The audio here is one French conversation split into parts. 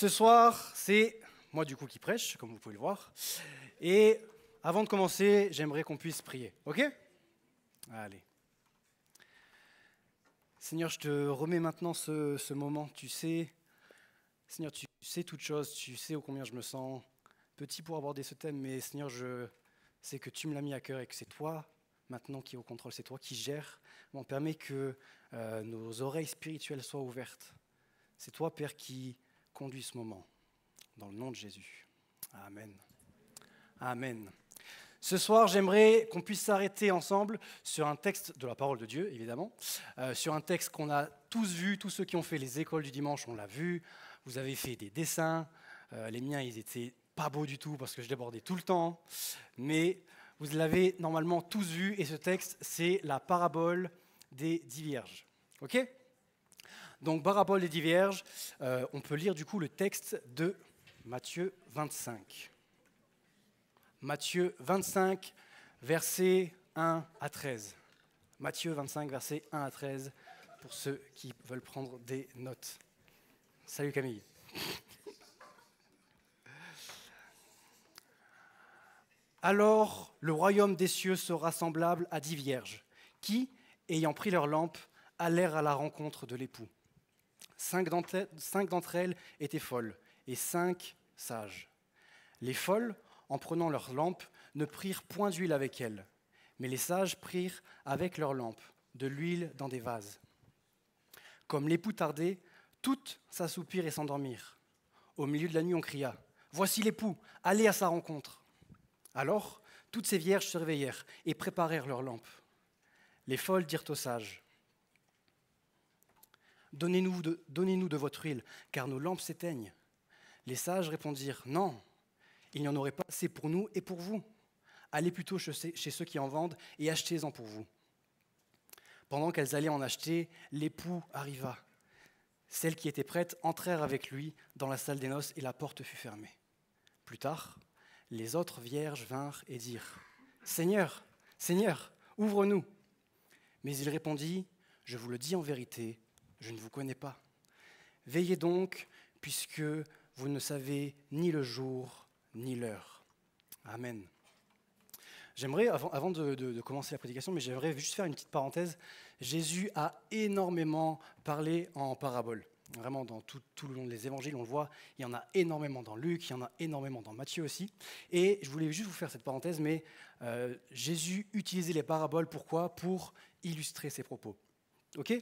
Ce soir, c'est moi du coup qui prêche, comme vous pouvez le voir. Et avant de commencer, j'aimerais qu'on puisse prier. Ok ? Allez. Seigneur, je te remets maintenant ce moment. Tu sais, Seigneur, tu sais toutes choses. Tu sais ô combien je me sens petit pour aborder ce thème. Mais Seigneur, je sais que tu me l'as mis à cœur et que c'est toi maintenant qui es au contrôle. C'est toi qui gères. Bon, permets que nos oreilles spirituelles soient ouvertes. C'est toi, Père, qui conduis ce moment. Dans le nom de Jésus. Amen. Amen. Ce soir, j'aimerais qu'on puisse s'arrêter ensemble sur un texte de la parole de Dieu, évidemment, sur un texte qu'on a tous vu, tous ceux qui ont fait les écoles du dimanche, on l'a vu. Vous avez fait des dessins. Les miens, ils étaient pas beaux du tout parce que je débordais tout le temps. Mais vous l'avez normalement tous vu et ce texte, c'est la parabole des 10 vierges. Ok ? Donc, parabole des 10 vierges, on peut lire du coup le texte de Matthieu 25. Matthieu 25, versets 1 à 13. Matthieu 25, versets 1 à 13, pour ceux qui veulent prendre des notes. Salut Camille. Alors, le royaume des cieux sera semblable à 10 vierges, qui, ayant pris leur lampe, allèrent à la rencontre de l'époux. 5 d'entre elles étaient folles, et 5 sages. Les folles, en prenant leurs lampes, ne prirent point d'huile avec elles, mais les sages prirent avec leurs lampes de l'huile dans des vases. Comme l'époux tardait, toutes s'assoupirent et s'endormirent. Au milieu de la nuit, on cria « Voici l'époux, allez à sa rencontre !» Alors, toutes ces vierges se réveillèrent et préparèrent leurs lampes. Les folles dirent aux sages « Donnez-nous de votre huile, car nos lampes s'éteignent. » Les sages répondirent « Non, il n'y en aurait pas assez pour nous et pour vous. Allez plutôt chez ceux qui en vendent et achetez-en pour vous. » Pendant qu'elles allaient en acheter, l'époux arriva. Celles qui étaient prêtes entrèrent avec lui dans la salle des noces et la porte fut fermée. Plus tard, les autres vierges vinrent et dirent « Seigneur, Seigneur, ouvre-nous !» Mais il répondit « Je vous le dis en vérité, je ne vous connais pas. Veillez donc, puisque vous ne savez ni le jour ni l'heure. » Amen. J'aimerais, avant de commencer la prédication, mais j'aimerais juste faire une petite parenthèse. Jésus a énormément parlé en paraboles. Vraiment, dans tout le long des évangiles, on le voit, il y en a énormément dans Luc, il y en a énormément dans Matthieu aussi. Et je voulais juste vous faire cette parenthèse, mais Jésus utilisait les paraboles, pourquoi ? Pour illustrer ses propos. Ok ?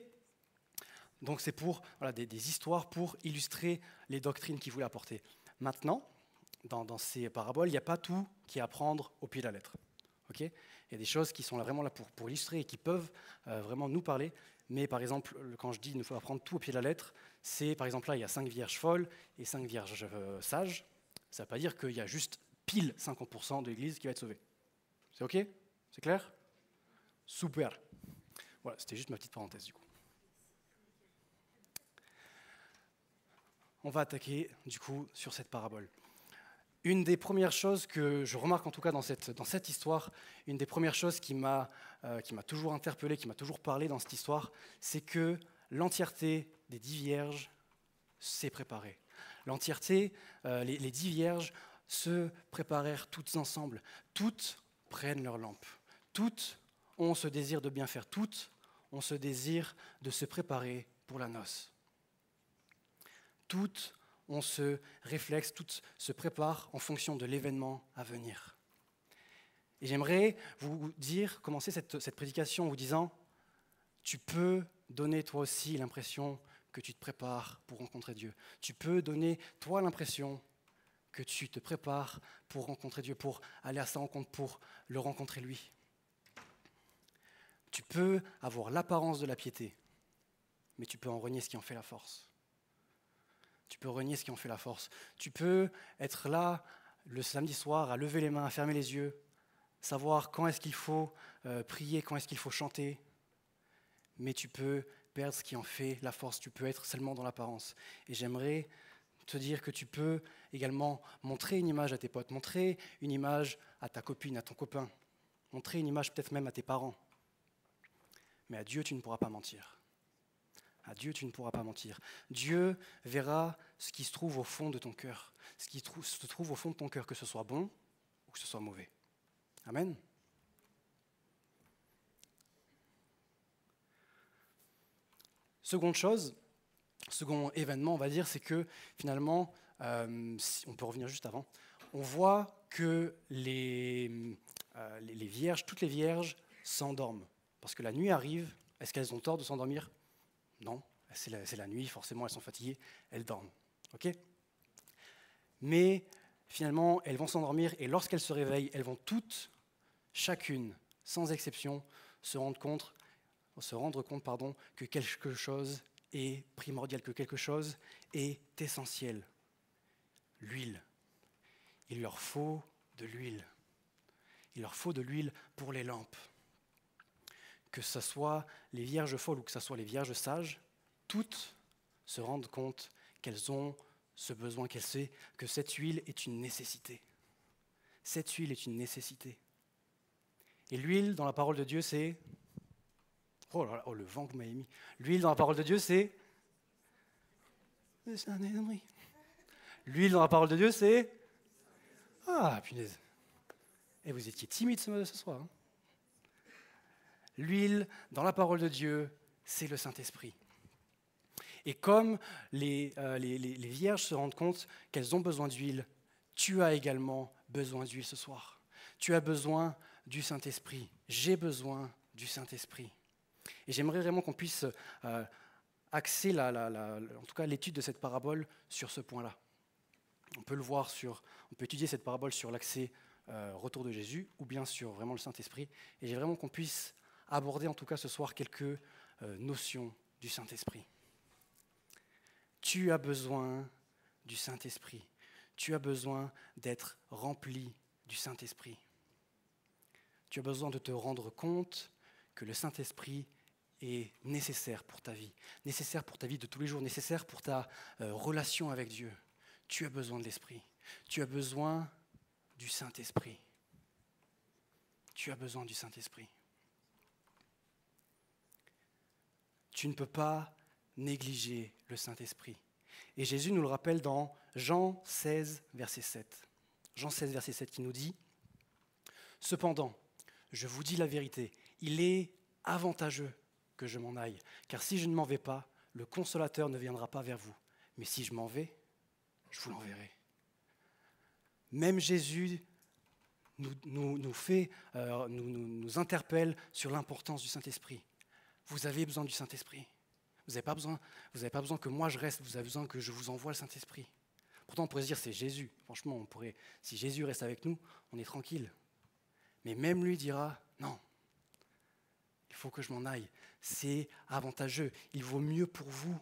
Donc c'est pour des histoires pour illustrer les doctrines qu'il voulait apporter. Maintenant, dans ces paraboles, il n'y a pas tout qui est à prendre au pied de la lettre. Okay ? Il y a des choses qui sont là, vraiment là pour illustrer et qui peuvent vraiment nous parler. Mais par exemple, quand je dis qu'il ne faut pas prendre tout au pied de la lettre, c'est par exemple là, il y a 5 vierges folles et 5 vierges sages. Ça ne veut pas dire qu'il y a juste pile 50% de l'Église qui va être sauvée. C'est OK ? C'est clair ? Super. Voilà, c'était juste ma petite parenthèse du coup. On va attaquer du coup sur cette parabole. Une des premières choses que je remarque en tout cas dans cette histoire, une des premières choses qui m'a toujours interpellé, qui m'a toujours parlé dans cette histoire, c'est que l'entièreté des 10 vierges s'est préparée. L'entièreté, les 10 vierges se préparèrent toutes ensemble. Toutes prennent leur lampe. Toutes ont ce désir de bien faire. Toutes ont ce désir de se préparer pour la noce. Toutes ont ce réflexe, toutes se préparent en fonction de l'événement à venir. Et j'aimerais vous dire, commencer cette prédication en vous disant, tu peux donner toi aussi l'impression que tu te prépares pour rencontrer Dieu. Tu peux donner toi l'impression que tu te prépares pour rencontrer Dieu, pour aller à sa rencontre, pour le rencontrer lui. Tu peux avoir l'apparence de la piété, mais tu peux en renier ce qui en fait la force. Tu peux renier ce qui en fait la force. Tu peux être là le samedi soir à lever les mains, à fermer les yeux, savoir quand est-ce qu'il faut prier, quand est-ce qu'il faut chanter, mais tu peux perdre ce qui en fait la force. Tu peux être seulement dans l'apparence. Et j'aimerais te dire que tu peux également montrer une image à tes potes, montrer une image à ta copine, à ton copain, montrer une image peut-être même à tes parents. Mais à Dieu, tu ne pourras pas mentir. À Dieu, tu ne pourras pas mentir. Dieu verra ce qui se trouve au fond de ton cœur, ce qui se trouve au fond de ton cœur, que ce soit bon ou que ce soit mauvais. Amen. Seconde chose, second événement, on va dire, c'est que finalement, on peut revenir juste avant, on voit que les vierges, toutes les vierges s'endorment. Parce que la nuit arrive, est-ce qu'elles ont tort de s'endormir? Non, c'est la nuit, forcément elles sont fatiguées, elles dorment. Ok? Mais finalement, elles vont s'endormir et lorsqu'elles se réveillent, elles vont toutes, chacune, sans exception, se rendre compte que quelque chose est primordial, que quelque chose est essentiel. L'huile. Il leur faut de l'huile. Il leur faut de l'huile pour les lampes. Que ce soit les vierges folles ou que ce soit les vierges sages, toutes se rendent compte qu'elles ont ce besoin, qu'elles savent que cette huile est une nécessité. Cette huile est une nécessité. Et l'huile, dans la parole de Dieu, c'est... Oh là là, oh le vent que vous m'avez mis. L'huile, dans la parole de Dieu, c'est... L'huile, dans la parole de Dieu, c'est... Ah, punaise. Et vous étiez timide ce soir. Hein. L'huile, dans la parole de Dieu, c'est le Saint-Esprit. Et comme les vierges se rendent compte qu'elles ont besoin d'huile, tu as également besoin d'huile ce soir. Tu as besoin du Saint-Esprit. J'ai besoin du Saint-Esprit. Et j'aimerais vraiment qu'on puisse axer en tout cas l'étude de cette parabole sur ce point-là. On peut étudier cette parabole sur l'accès retour de Jésus ou bien sur vraiment le Saint-Esprit. Et j'ai vraiment qu'on puisse aborder en tout cas ce soir quelques notions du Saint-Esprit. Tu as besoin du Saint-Esprit. Tu as besoin d'être rempli du Saint-Esprit. Tu as besoin de te rendre compte que le Saint-Esprit est nécessaire pour ta vie de tous les jours, nécessaire pour ta relation avec Dieu. Tu as besoin de l'Esprit. Tu as besoin du Saint-Esprit. Tu as besoin du Saint-Esprit. Tu ne peux pas négliger le Saint-Esprit. Et Jésus nous le rappelle dans Jean 16, verset 7. Jean 16, verset 7 qui nous dit « Cependant, je vous dis la vérité, il est avantageux que je m'en aille, car si je ne m'en vais pas, le Consolateur ne viendra pas vers vous. Mais si je m'en vais, je vous l'enverrai. » Même Jésus nous interpelle sur l'importance du Saint-Esprit. Vous avez besoin du Saint-Esprit. Vous n'avez pas besoin que moi je reste, vous avez besoin que je vous envoie le Saint-Esprit. Pourtant, on pourrait se dire c'est Jésus. Franchement, si Jésus reste avec nous, on est tranquille. Mais même lui dira, non, il faut que je m'en aille. C'est avantageux. Il vaut mieux pour vous,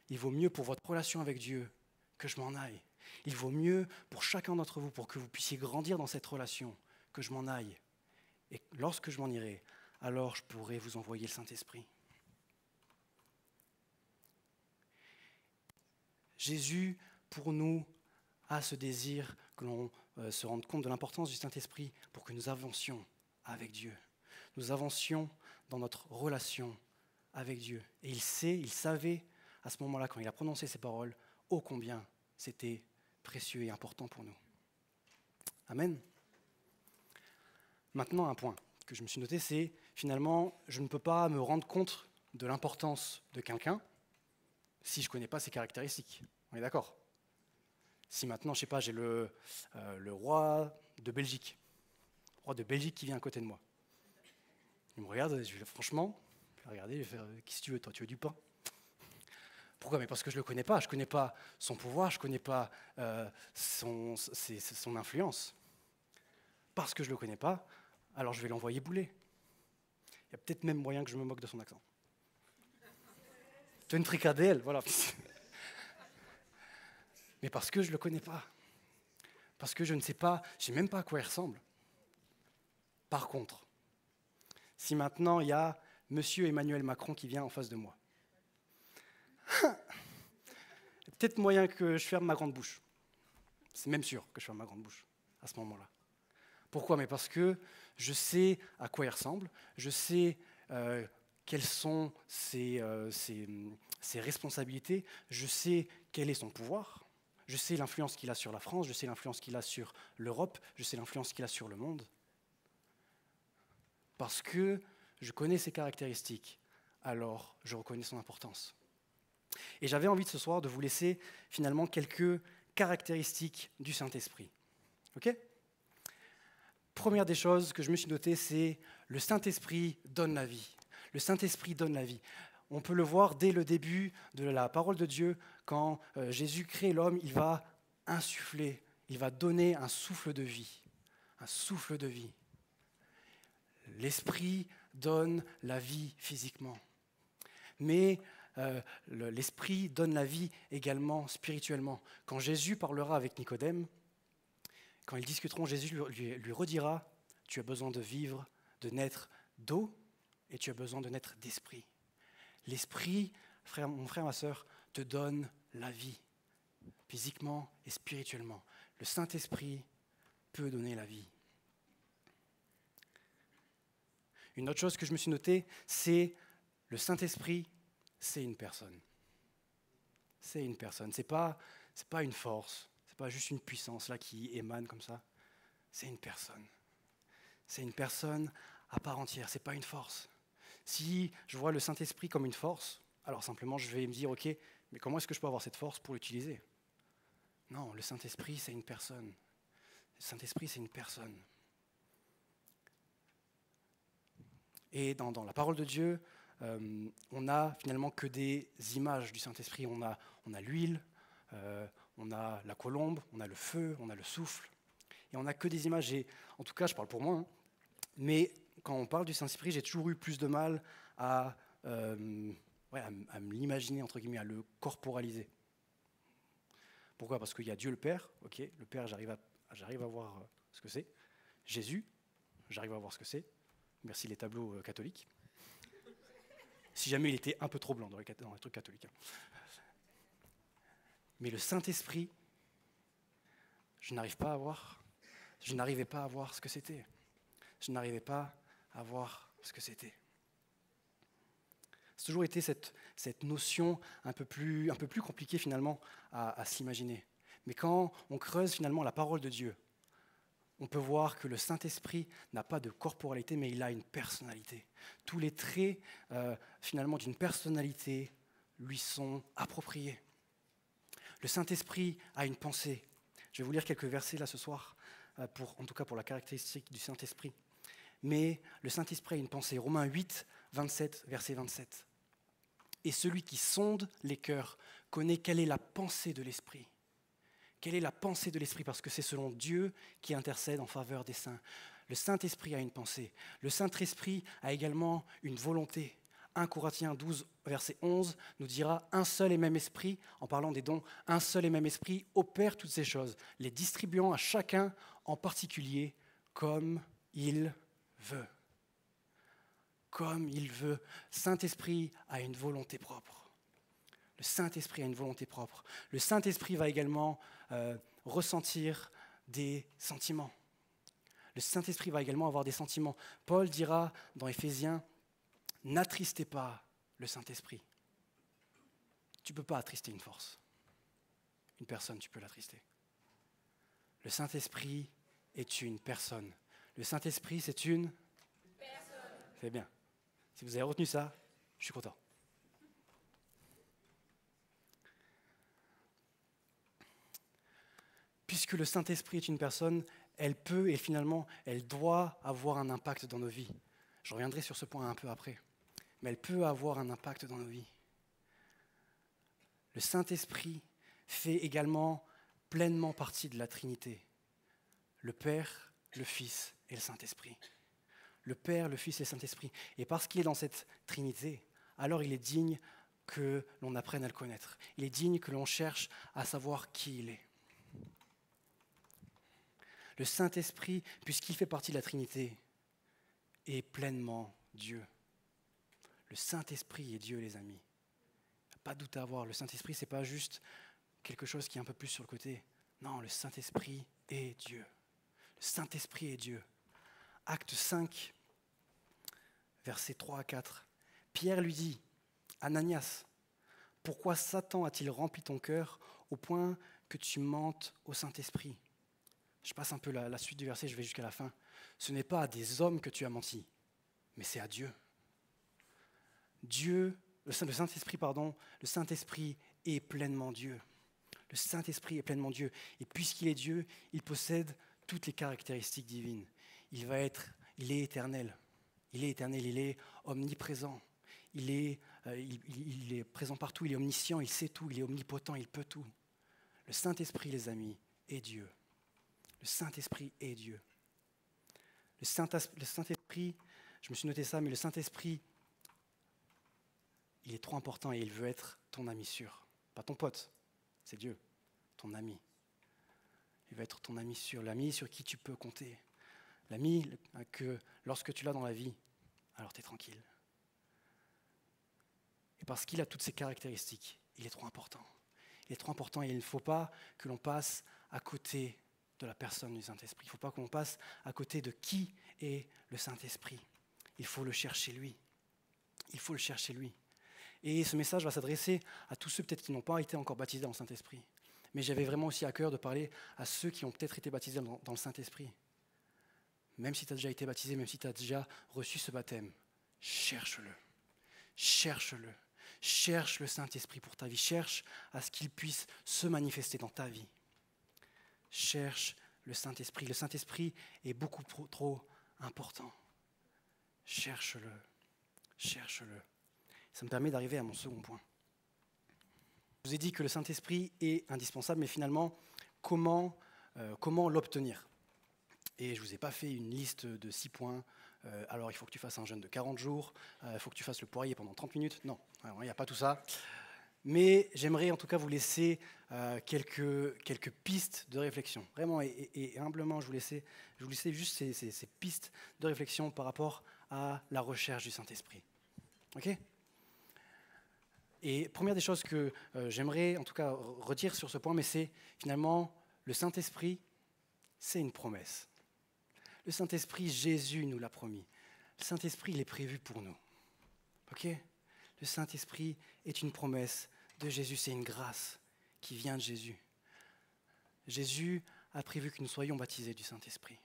il vaut mieux pour votre relation avec Dieu que je m'en aille. Il vaut mieux pour chacun d'entre vous, pour que vous puissiez grandir dans cette relation, que je m'en aille. Et lorsque je m'en irai, alors je pourrai vous envoyer le Saint-Esprit. Jésus, pour nous, a ce désir que l'on se rende compte de l'importance du Saint-Esprit pour que nous avancions avec Dieu. Nous avancions dans notre relation avec Dieu. Et il savait à ce moment-là, quand il a prononcé ces paroles, ô combien c'était précieux et important pour nous. Amen. Maintenant, un point que je me suis noté, c'est finalement, je ne peux pas me rendre compte de l'importance de quelqu'un si je ne connais pas ses caractéristiques. On est d'accord? Si maintenant, je ne sais pas, j'ai le roi de Belgique. Le roi de Belgique qui vient à côté de moi. Il me regarde, je vais franchement, je vais regarder, je vais faire, qu'est-ce que tu veux, toi, tu veux du pain? Pourquoi? Mais parce que je ne le connais pas. Je ne connais pas son pouvoir, je ne connais pas son influence. Parce que je ne le connais pas, alors je vais l'envoyer bouler. Il y a peut-être même moyen que je me moque de son accent. Tu as une fricadelle, voilà. Mais parce que je ne le connais pas. Parce que je ne sais pas, je ne sais même pas à quoi il ressemble. Par contre, si maintenant il y a Monsieur Emmanuel Macron qui vient en face de moi, il y a peut-être moyen que je ferme ma grande bouche. C'est même sûr que je ferme ma grande bouche à ce moment-là. Pourquoi? Mais parce que je sais à quoi il ressemble, je sais quelles sont ses responsabilités, je sais quel est son pouvoir, je sais l'influence qu'il a sur la France, je sais l'influence qu'il a sur l'Europe, je sais l'influence qu'il a sur le monde. Parce que je connais ses caractéristiques, alors je reconnais son importance. Et j'avais envie de ce soir de vous laisser finalement quelques caractéristiques du Saint-Esprit. Ok ? Première des choses que je me suis notée, c'est le Saint-Esprit donne la vie. Le Saint-Esprit donne la vie. On peut le voir dès le début de la parole de Dieu, quand Jésus crée l'homme, il va insuffler, il va donner un souffle de vie. Un souffle de vie. L'Esprit donne la vie physiquement. Mais l'Esprit donne la vie également spirituellement. Quand Jésus parlera avec Nicodème, quand ils discuteront, Jésus lui redira « Tu as besoin de vivre, de naître d'eau, et tu as besoin de naître d'esprit. » L'Esprit, mon frère, ma sœur, te donne la vie, physiquement et spirituellement. Le Saint-Esprit peut donner la vie. Une autre chose que je me suis notée, c'est le Saint-Esprit, c'est une personne. C'est une personne, c'est pas une force. Ce n'est pas juste une puissance là qui émane comme ça. C'est une personne. C'est une personne à part entière, ce n'est pas une force. Si je vois le Saint-Esprit comme une force, alors simplement je vais me dire, ok, mais comment est-ce que je peux avoir cette force pour l'utiliser ? Non, le Saint-Esprit, c'est une personne. Le Saint-Esprit, c'est une personne. Et dans la parole de Dieu, on n'a finalement que des images du Saint-Esprit. On a l'huile, on a la colombe, on a le feu, on a le souffle. Et on n'a que des images. Et, en tout cas, je parle pour moi. Mais quand on parle du Saint-Esprit, j'ai toujours eu plus de mal à me l'imaginer, entre guillemets, à le corporaliser. Pourquoi ? Parce qu'il y a Dieu le Père. Ok, le Père, j'arrive à voir ce que c'est. Jésus, j'arrive à voir ce que c'est. Merci les tableaux catholiques. Si jamais il était un peu trop blanc dans les trucs catholiques. Mais le Saint-Esprit, je n'arrivais pas à voir ce que c'était. Je n'arrivais pas à voir ce que c'était. C'est toujours été cette notion un peu plus compliquée finalement à s'imaginer. Mais quand on creuse finalement la parole de Dieu, on peut voir que le Saint-Esprit n'a pas de corporalité, mais il a une personnalité. Tous les traits finalement d'une personnalité lui sont appropriés. Le Saint-Esprit a une pensée. Je vais vous lire quelques versets là ce soir, en tout cas pour la caractéristique du Saint-Esprit. Mais le Saint-Esprit a une pensée. Romains 8, 27, verset 27. Et celui qui sonde les cœurs connaît quelle est la pensée de l'Esprit. Quelle est la pensée de l'Esprit ? Parce que c'est selon Dieu qui intercède en faveur des saints. Le Saint-Esprit a une pensée. Le Saint-Esprit a également une volonté. 1 Corinthiens 12, verset 11 nous dira « Un seul et même esprit », en parlant des dons, « un seul et même esprit opère toutes ces choses, les distribuant à chacun en particulier comme il veut. » Comme il veut. Saint-Esprit a une volonté propre. Le Saint-Esprit a une volonté propre. Le Saint-Esprit va également ressentir des sentiments. Le Saint-Esprit va également avoir des sentiments. Paul dira dans Éphésiens, « N'attristez pas le Saint-Esprit. » Tu ne peux pas attrister une force. Une personne, tu peux l'attrister. Le Saint-Esprit est une personne. Le Saint-Esprit, c'est une personne. C'est bien. Si vous avez retenu ça, je suis content. Puisque le Saint-Esprit est une personne, elle peut et finalement, elle doit avoir un impact dans nos vies. Je reviendrai sur ce point un peu après. Mais elle peut avoir un impact dans nos vies. Le Saint-Esprit fait également pleinement partie de la Trinité. Le Père, le Fils et le Saint-Esprit. Le Père, le Fils et le Saint-Esprit. Et parce qu'il est dans cette Trinité, alors il est digne que l'on apprenne à le connaître. Il est digne que l'on cherche à savoir qui il est. Le Saint-Esprit, puisqu'il fait partie de la Trinité, est pleinement Dieu. Le Saint-Esprit est Dieu, les amis. Pas de doute à avoir. Le Saint-Esprit, ce n'est pas juste quelque chose qui est un peu plus sur le côté. Non, le Saint-Esprit est Dieu. Le Saint-Esprit est Dieu. Acte 5, versets 3 à 4. Pierre lui dit, « Ananias, Pourquoi Satan a-t-il rempli ton cœur au point que tu mentes au Saint-Esprit? Je passe un peu la suite du verset, je vais jusqu'à la fin. Ce n'est pas à des hommes que tu as menti, mais c'est à Dieu. Le Saint-Esprit, le Saint-Esprit est pleinement Dieu. Le Saint-Esprit est pleinement Dieu. Et puisqu'il est Dieu, il possède toutes les caractéristiques divines. Il est éternel. Il est éternel, il est omniprésent. Il est présent partout, il est omniscient, il sait tout, il est omnipotent, il peut tout. Le Saint-Esprit, les amis, est Dieu. Le Saint-Esprit est Dieu. Le Saint-Esprit, je me suis noté ça, mais le Saint-Esprit, il est trop important et il veut être ton ami sûr. Pas ton pote, c'est Dieu, ton ami. Il veut être ton ami sûr, l'ami sur qui tu peux compter. L'ami que lorsque tu l'as dans la vie, alors tu es tranquille. Et parce qu'il a toutes ces caractéristiques, il est trop important. Il est trop important et il ne faut pas que l'on passe à côté de la personne du Saint-Esprit. Il ne faut pas que l'on passe à côté de qui est le Saint-Esprit. Il faut le chercher lui. Il faut le chercher lui. Et ce message va s'adresser à tous ceux peut-être qui n'ont pas été encore baptisés dans le Saint-Esprit. Mais j'avais vraiment aussi à cœur de parler à ceux qui ont peut-être été baptisés dans le Saint-Esprit. Même si tu as déjà été baptisé, même si tu as déjà reçu ce baptême, cherche-le. Cherche-le. Cherche le Saint-Esprit pour ta vie. Cherche à ce qu'il puisse se manifester dans ta vie. Cherche le Saint-Esprit. Le Saint-Esprit est beaucoup trop important. Cherche-le. Cherche-le. Ça me permet d'arriver à mon second point. Je vous ai dit que le Saint-Esprit est indispensable, mais finalement, comment l'obtenir? Et je ne vous ai pas fait une liste de 6 points. Alors, il faut que tu fasses un jeûne de 40 jours, il faut que tu fasses le poirier pendant 30 minutes. Non, il n'y a pas tout ça. Mais j'aimerais en tout cas vous laisser quelques pistes de réflexion. Vraiment, et humblement, je vous laissais juste ces pistes de réflexion par rapport à la recherche du Saint-Esprit. OK ? Et première des choses que j'aimerais en tout cas redire sur ce point, mais c'est finalement le Saint-Esprit, c'est une promesse. Le Saint-Esprit, Jésus nous l'a promis. Le Saint-Esprit, il est prévu pour nous. OK ? Le Saint-Esprit est une promesse de Jésus, c'est une grâce qui vient de Jésus. Jésus a prévu que nous soyons baptisés du Saint-Esprit.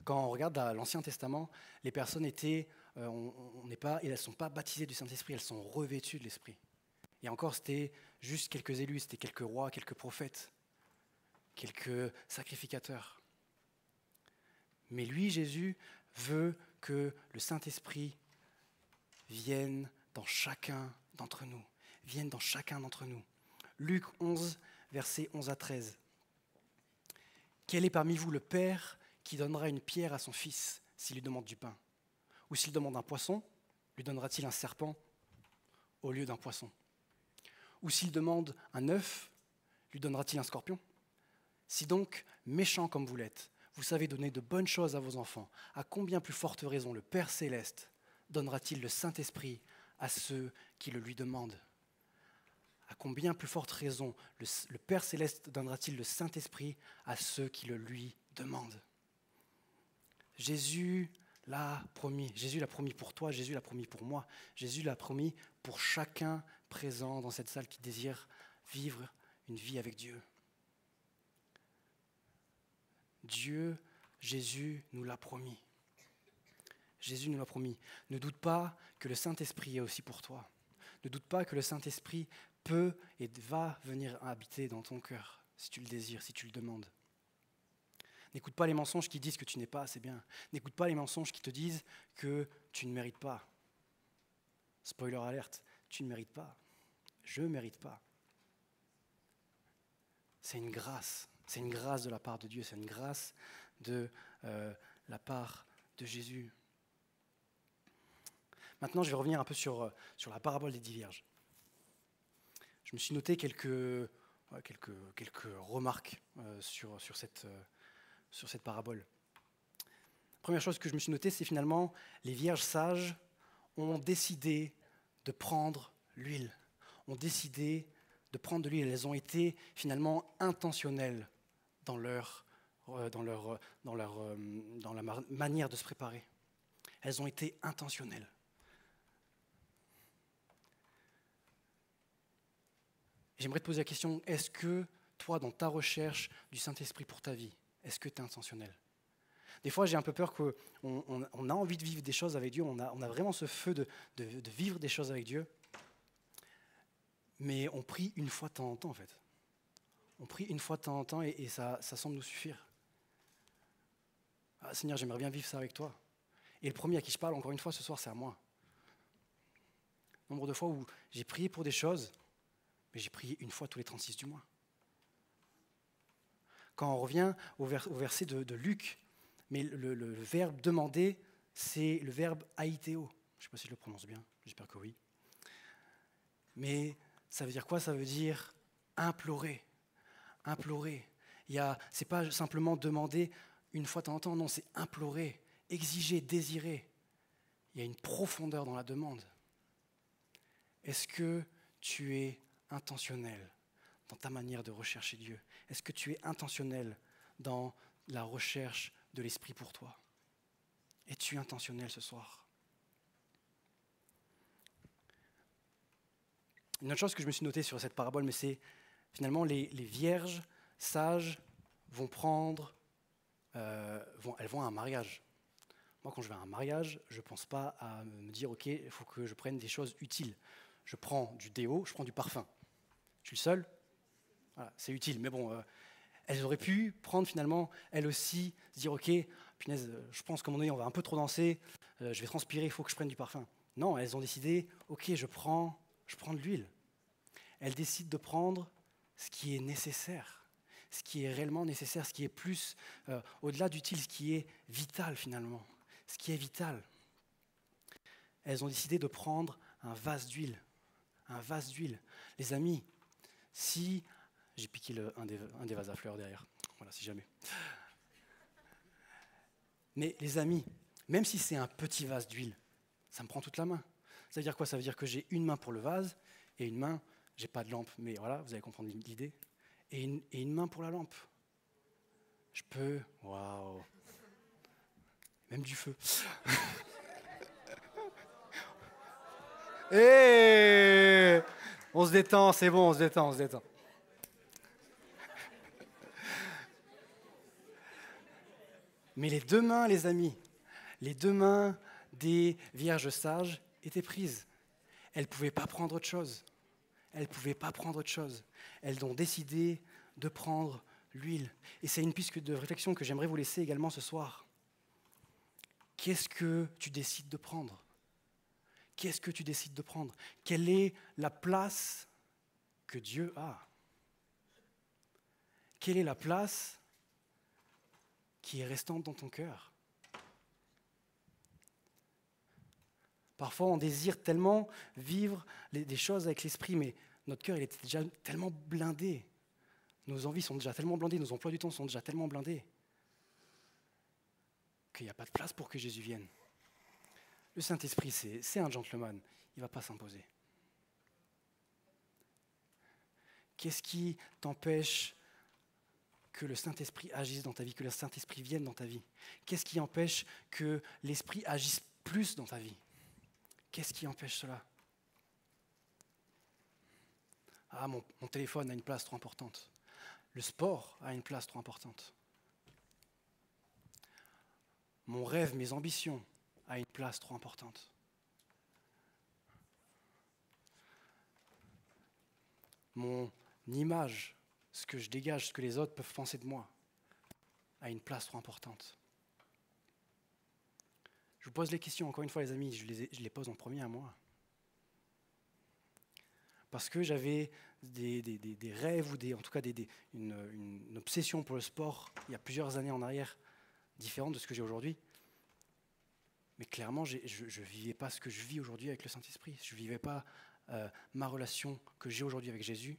Quand on regarde dans l'Ancien Testament, les personnes elles ne sont pas baptisées du Saint-Esprit, elles sont revêtues de l'Esprit. Et encore, c'était juste quelques élus, c'était quelques rois, quelques prophètes, quelques sacrificateurs. Mais lui, Jésus, veut que le Saint-Esprit vienne dans chacun d'entre nous. Vienne dans chacun d'entre nous. Luc 11, versets 11 à 13. Quel est parmi vous le père qui donnera une pierre à son fils s'il lui demande du pain? Ou s'il demande un poisson, lui donnera-t-il un serpent au lieu d'un poisson? Ou s'il demande un œuf, lui donnera-t-il un scorpion? Si donc, méchant comme vous l'êtes, vous savez donner de bonnes choses à vos enfants, à combien plus forte raison le Père Céleste donnera-t-il le Saint-Esprit à ceux qui le lui demandent? À combien plus forte raison le Père Céleste donnera-t-il le Saint-Esprit à ceux qui le lui demandent? Jésus l'a promis. Jésus l'a promis pour toi, Jésus l'a promis pour moi. Jésus l'a promis pour chacun présent dans cette salle qui désire vivre une vie avec Dieu. Jésus nous l'a promis. Jésus nous l'a promis. Ne doute pas que le Saint-Esprit est aussi pour toi. Ne doute pas que le Saint-Esprit peut et va venir habiter dans ton cœur, si tu le désires, si tu le demandes. N'écoute pas les mensonges qui disent que tu n'es pas assez bien. N'écoute pas les mensonges qui te disent que tu ne mérites pas. Spoiler alerte, tu ne mérites pas. Je ne mérite pas. C'est une grâce. C'est une grâce de la part de Dieu. C'est une grâce de la part de Jésus. Maintenant, je vais revenir un peu sur la parabole des 10 vierges. Je me suis noté quelques remarques sur cette parabole. Première chose que je me suis notée, c'est finalement les vierges sages ont décidé de prendre l'huile. Elles ont été finalement intentionnelles dans la manière de se préparer. Elles ont été intentionnelles. J'aimerais te poser la question, est-ce que toi, dans ta recherche du Saint-Esprit pour ta vie, est-ce que tu es intentionnel? Des fois, j'ai un peu peur qu'on a envie de vivre des choses avec Dieu, on a vraiment ce feu de vivre des choses avec Dieu, mais on prie une fois de temps en temps, en fait. On prie une fois de temps en temps et ça semble nous suffire. Ah, Seigneur, j'aimerais bien vivre ça avec toi. Et le premier à qui je parle, encore une fois, ce soir, c'est à moi. Nombre de fois où j'ai prié pour des choses, mais j'ai prié une fois tous les 36 du mois. Quand on revient au verset de Luc, mais le verbe demander, c'est le verbe aiteo. Je ne sais pas si je le prononce bien, j'espère que oui. Mais ça veut dire quoi? Ça veut dire implorer. Implorer. Ce n'est pas simplement demander une fois de temps en temps, non, c'est implorer, exiger, désirer. Il y a une profondeur dans la demande. Est-ce que tu es intentionnel dans ta manière de rechercher Dieu? Est-ce que tu es intentionnel dans la recherche de l'Esprit pour toi? Es-tu intentionnel ce soir? Une autre chose que je me suis noté sur cette parabole, mais c'est finalement les vierges sages vont prendre, elles vont à un mariage. Moi, quand je vais à un mariage, je ne pense pas à me dire, ok, il faut que je prenne des choses utiles. Je prends du déo, je prends du parfum. Je suis le seul. Voilà, c'est utile, mais bon, elles auraient pu prendre finalement, elles aussi, se dire, ok, punaise, je pense qu'à un moment donné, on va un peu trop danser, je vais transpirer, il faut que je prenne du parfum. Non, elles ont décidé, ok, je prends de l'huile. Elles décident de prendre ce qui est nécessaire, ce qui est réellement nécessaire, ce qui est plus, au-delà d'utile, ce qui est vital finalement, ce qui est vital. Elles ont décidé de prendre un vase d'huile, un vase d'huile. Les amis, si... J'ai piqué un des vases à fleurs derrière, voilà, si jamais. Mais les amis, même si c'est un petit vase d'huile, ça me prend toute la main. Ça veut dire quoi? Ça veut dire que j'ai une main pour le vase et une main, j'ai pas de lampe, mais voilà, vous allez comprendre l'idée, et une main pour la lampe. Je peux, waouh, même du feu. Hé, on se détend, c'est bon, on se détend. Mais les deux mains, les amis, les deux mains des vierges sages étaient prises. Elles ne pouvaient pas prendre autre chose. Elles ont décidé de prendre l'huile. Et c'est une piste de réflexion que j'aimerais vous laisser également ce soir. Qu'est-ce que tu décides de prendre? Qu'est-ce que tu décides de prendre? Quelle est la place que Dieu a? Quelle est la place qui est restante dans ton cœur? Parfois, on désire tellement vivre des choses avec l'esprit, mais notre cœur il est déjà tellement blindé. Nos envies sont déjà tellement blindées, nos emplois du temps sont déjà tellement blindés qu'il n'y a pas de place pour que Jésus vienne. Le Saint-Esprit, c'est un gentleman, il ne va pas s'imposer. Qu'est-ce qui t'empêche que le Saint-Esprit agisse dans ta vie, que le Saint-Esprit vienne dans ta vie? Qu'est-ce qui empêche que l'Esprit agisse plus dans ta vie? Qu'est-ce qui empêche cela? Ah, mon téléphone a une place trop importante. Le sport a une place trop importante. Mon rêve, mes ambitions a une place trop importante. Mon image, ce que je dégage, ce que les autres peuvent penser de moi, a une place trop importante. Je vous pose les questions, encore une fois les amis, je les pose en premier à moi. Parce que j'avais des rêves ou en tout cas une obsession pour le sport il y a plusieurs années en arrière, différente de ce que j'ai aujourd'hui. Mais clairement, je ne vivais pas ce que je vis aujourd'hui avec le Saint-Esprit. Je ne vivais pas ma relation que j'ai aujourd'hui avec Jésus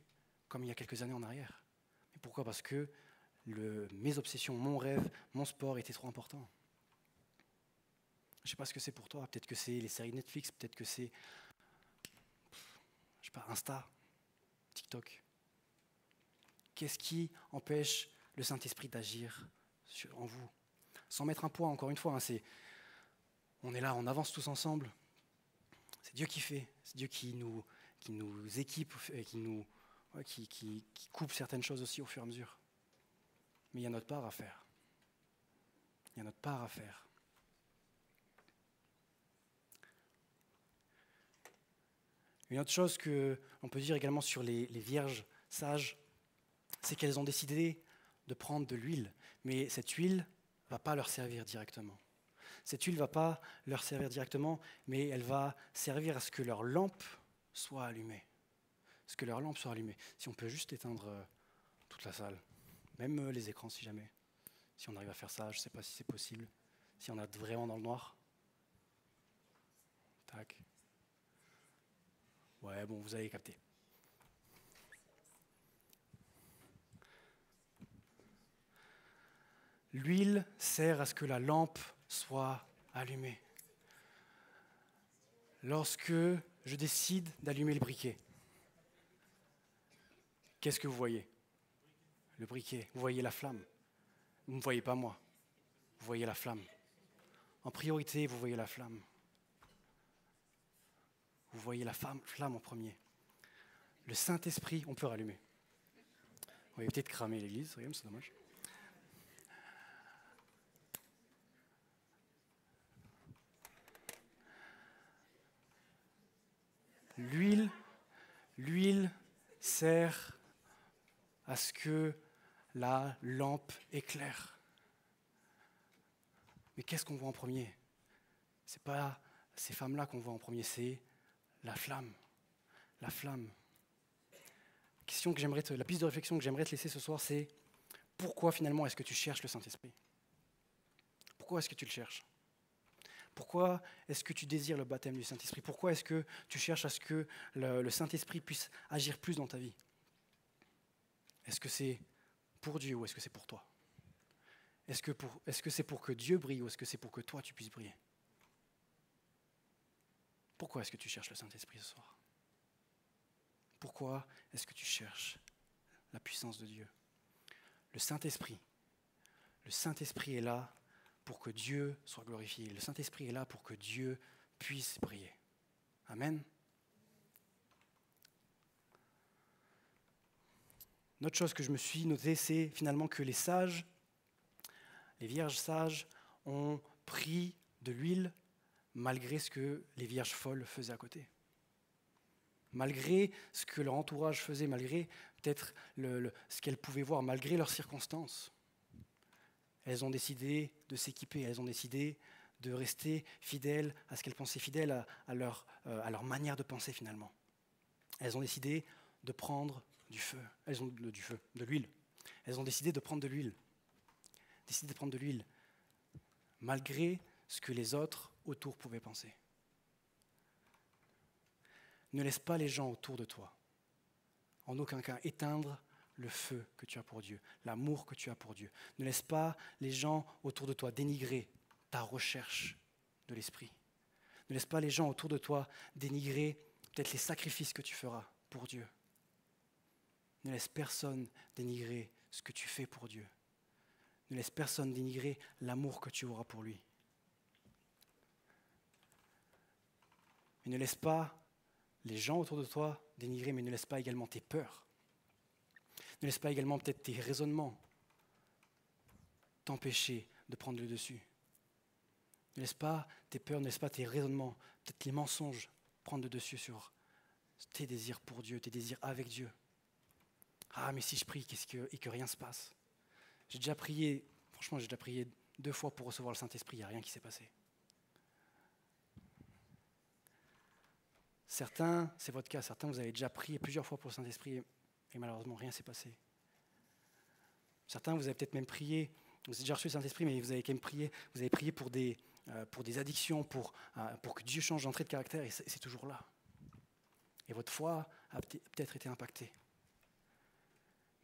comme il y a quelques années en arrière. Mais pourquoi? Parce que mes obsessions, mon rêve, mon sport étaient trop importants. Je ne sais pas ce que c'est pour toi. Peut-être que c'est les séries Netflix, peut-être que c'est, je sais pas, Insta, TikTok. Qu'est-ce qui empêche le Saint-Esprit d'agir en vous? Sans mettre un poids, encore une fois, on est là, on avance tous ensemble. C'est Dieu qui fait, c'est Dieu qui nous équipe, et qui nous ouais, qui coupe certaines choses aussi au fur et à mesure. Mais il y a notre part à faire. Il y a notre part à faire. Une autre chose qu'on peut dire également sur les vierges sages, c'est qu'elles ont décidé de prendre de l'huile. Mais cette huile ne va pas leur servir directement. Cette huile ne va pas leur servir directement, mais elle va servir à ce que leur lampe soit allumée. Ce que leur lampe soit allumée. Si on peut juste éteindre toute la salle, même les écrans si jamais. Si on arrive à faire ça, je ne sais pas si c'est possible. Si on est vraiment dans le noir. Tac. Ouais, bon, vous avez capté. L'huile sert à ce que la lampe soit allumée. Lorsque je décide d'allumer le briquet, qu'est-ce que vous voyez? Le briquet. Vous voyez la flamme. Vous ne voyez pas moi. Vous voyez la flamme. En priorité, vous voyez la flamme. Vous voyez la flamme en premier. Le Saint-Esprit, on peut rallumer. On va peut-être cramer l'église, c'est dommage. L'huile sert à ce que la lampe éclaire. Mais qu'est-ce qu'on voit en premier? Ce n'est pas ces femmes-là qu'on voit en premier, c'est la flamme. La flamme. La piste de réflexion que j'aimerais te laisser ce soir, c'est pourquoi finalement est-ce que tu cherches le Saint-Esprit? Pourquoi est-ce que tu le cherches? Pourquoi est-ce que tu désires le baptême du Saint-Esprit? Pourquoi est-ce que tu cherches à ce que le Saint-Esprit puisse agir plus dans ta vie? Est-ce que c'est pour Dieu ou est-ce que c'est pour toi? Est-ce que c'est pour que Dieu brille ou est-ce que c'est pour que toi tu puisses briller? Pourquoi est-ce que tu cherches le Saint-Esprit ce soir? Pourquoi est-ce que tu cherches la puissance de Dieu? Le Saint-Esprit est là pour que Dieu soit glorifié. Le Saint-Esprit est là pour que Dieu puisse briller. Amen. Une autre chose que je me suis notée, c'est finalement que les vierges sages, ont pris de l'huile malgré ce que les vierges folles faisaient à côté. Malgré ce que leur entourage faisait, malgré peut-être ce qu'elles pouvaient voir, malgré leurs circonstances. Elles ont décidé de s'équiper, elles ont décidé de rester fidèles à ce qu'elles pensaient, fidèles à leur manière de penser finalement. Elles ont décidé de prendre de l'huile. Elles ont décidé de prendre de l'huile. Malgré ce que les autres autour pouvaient penser. Ne laisse pas les gens autour de toi, en aucun cas, éteindre le feu que tu as pour Dieu, l'amour que tu as pour Dieu. Ne laisse pas les gens autour de toi dénigrer ta recherche de l'esprit. Ne laisse pas les gens autour de toi dénigrer peut-être les sacrifices que tu feras pour Dieu. Ne laisse personne dénigrer ce que tu fais pour Dieu. Ne laisse personne dénigrer l'amour que tu auras pour lui. Et ne laisse pas les gens autour de toi dénigrer, mais ne laisse pas également tes peurs. Ne laisse pas également peut-être tes raisonnements t'empêcher de prendre le dessus. Ne laisse pas tes peurs, ne laisse pas tes raisonnements, peut-être les mensonges, prendre le dessus sur tes désirs pour Dieu, tes désirs avec Dieu. Ah, mais si je prie et que rien ne se passe. J'ai déjà prié 2 fois pour recevoir le Saint-Esprit, il n'y a rien qui s'est passé. Certains, c'est votre cas, certains vous avez déjà prié plusieurs fois pour le Saint-Esprit et malheureusement rien ne s'est passé. Certains vous avez peut-être même prié, vous avez déjà reçu le Saint-Esprit, mais vous avez quand même prié, vous avez prié pour des addictions, pour que Dieu change d'entrée de caractère et c'est toujours là. Et votre foi a peut-être été impactée.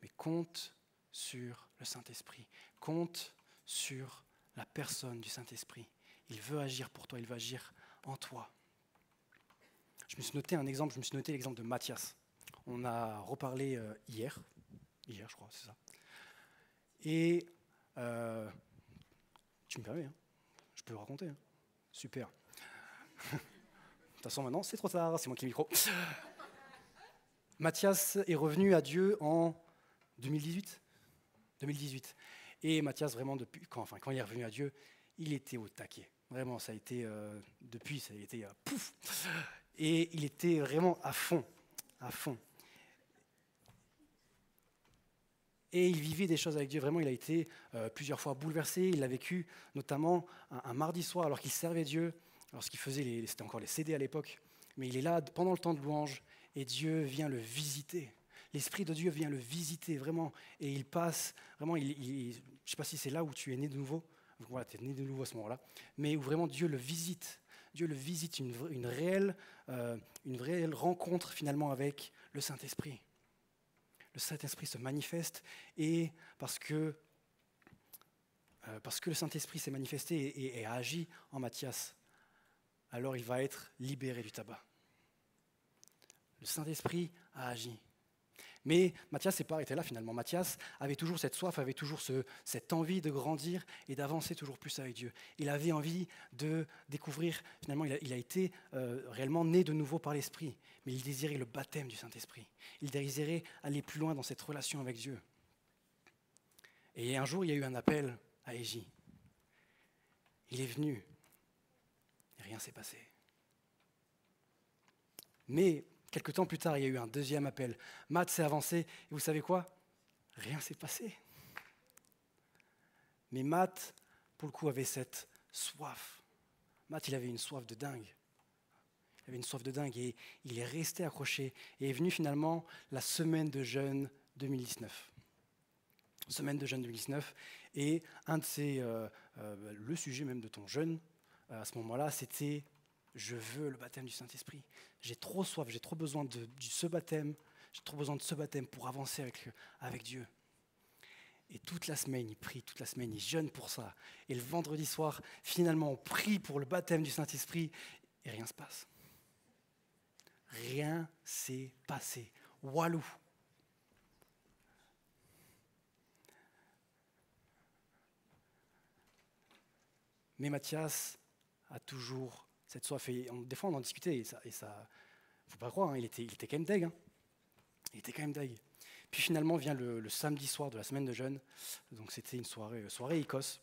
Mais compte sur le Saint-Esprit, compte sur la personne du Saint-Esprit. Il veut agir pour toi, il veut agir en toi. Je me suis noté l'exemple de Mathias. On a reparlé hier je crois, c'est ça. Et tu me permets, hein, je peux le raconter. Hein. Super. De toute façon, maintenant, c'est trop tard, c'est moi qui ai le micro. Mathias est revenu à Dieu en 2018. 2018. Et Mathias, vraiment, quand il est revenu à Dieu, il était au taquet. Vraiment, ça a été, depuis, ça a été pouf. Et il était vraiment à fond, à fond. Et il vivait des choses avec Dieu. Vraiment, il a été plusieurs fois bouleversé. Il l'a vécu, notamment un mardi soir, alors qu'il servait Dieu, lorsqu'il faisait, c'était encore les CD à l'époque. Mais il est là pendant le temps de louange, et Dieu vient le visiter. L'Esprit de Dieu vient le visiter, vraiment. Et il passe, vraiment, je ne sais pas si c'est là où tu es né de nouveau. Voilà, tu es né de nouveau à ce moment-là. Mais où vraiment Dieu le visite. Dieu le visite, une réelle rencontre finalement avec le Saint-Esprit. Le Saint-Esprit se manifeste, et parce que le Saint-Esprit s'est manifesté et a agi en Mathias, alors il va être libéré du tabac. Le Saint-Esprit a agi. Mais Mathias s'est pas arrêté là finalement. Mathias avait toujours cette soif, avait toujours cette envie de grandir et d'avancer toujours plus avec Dieu. Il avait envie de découvrir, finalement il a été réellement né de nouveau par l'Esprit, mais il désirait le baptême du Saint-Esprit. Il désirait aller plus loin dans cette relation avec Dieu. Et un jour il y a eu un appel à Égie. Il est venu et rien s'est passé. Mais quelque temps plus tard, il y a eu un deuxième appel. Matt s'est avancé, et vous savez quoi? Rien ne s'est passé. Mais Matt, pour le coup, avait cette soif. Matt, il avait une soif de dingue. Il avait une soif de dingue et il est resté accroché. Et est venu finalement la semaine de jeûne 2019. Semaine de jeûne 2019. Et le sujet même de ton jeûne, à ce moment-là, c'était « Je veux le baptême du Saint-Esprit ». J'ai trop soif, j'ai trop besoin de ce baptême. J'ai trop besoin de ce baptême pour avancer avec Dieu. Et toute la semaine, il prie, toute la semaine, il jeûne pour ça. Et le vendredi soir, finalement, on prie pour le baptême du Saint-Esprit et rien ne se passe. Rien s'est passé. Walou. Mais Mathias a toujours cette soif. Et des fois, on en discutait et ça faut pas croire, hein, il était quand même deg. Hein. Il était quand même deg. Puis finalement vient le samedi soir de la semaine de jeûne. Donc c'était une soirée Icos.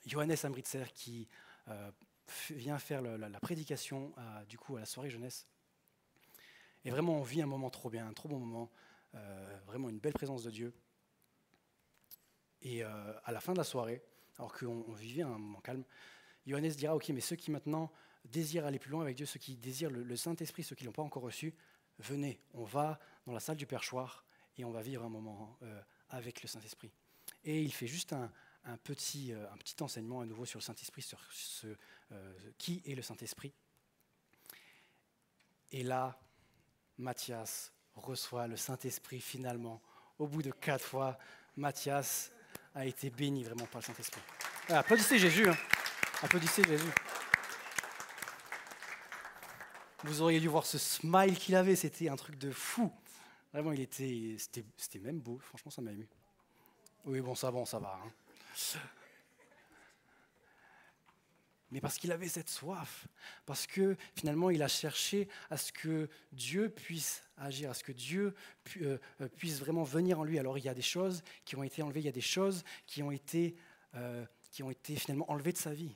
Johannes Amritzer qui vient faire la prédication du coup à la soirée jeunesse. Et vraiment, on vit un moment trop bien, un trop bon moment. Vraiment une belle présence de Dieu. Et à la fin de la soirée, alors qu'on vivait un moment calme, Johannes dira, ok, mais ceux qui maintenant désirent aller plus loin avec Dieu, ceux qui désirent le Saint-Esprit, ceux qui ne l'ont pas encore reçu, venez, on va dans la salle du perchoir et on va vivre un moment avec le Saint-Esprit. Et il fait juste un petit enseignement à nouveau sur le Saint-Esprit, sur qui est le Saint-Esprit. Et là, Mathias reçoit le Saint-Esprit finalement. Au bout de 4 fois, Mathias a été béni vraiment par le Saint-Esprit. Applaudissez Jésus. Hein. Applaudissez Jésus. Vous auriez dû voir ce smile qu'il avait, c'était un truc de fou. Vraiment, c'était même beau, franchement, ça m'a ému. Oui, bon, ça va. Hein. Mais parce qu'il avait cette soif, parce que finalement, il a cherché à ce que Dieu puisse agir, à ce que Dieu puisse vraiment venir en lui. Alors, il y a des choses qui ont été enlevées, il y a des choses qui ont été finalement enlevées de sa vie.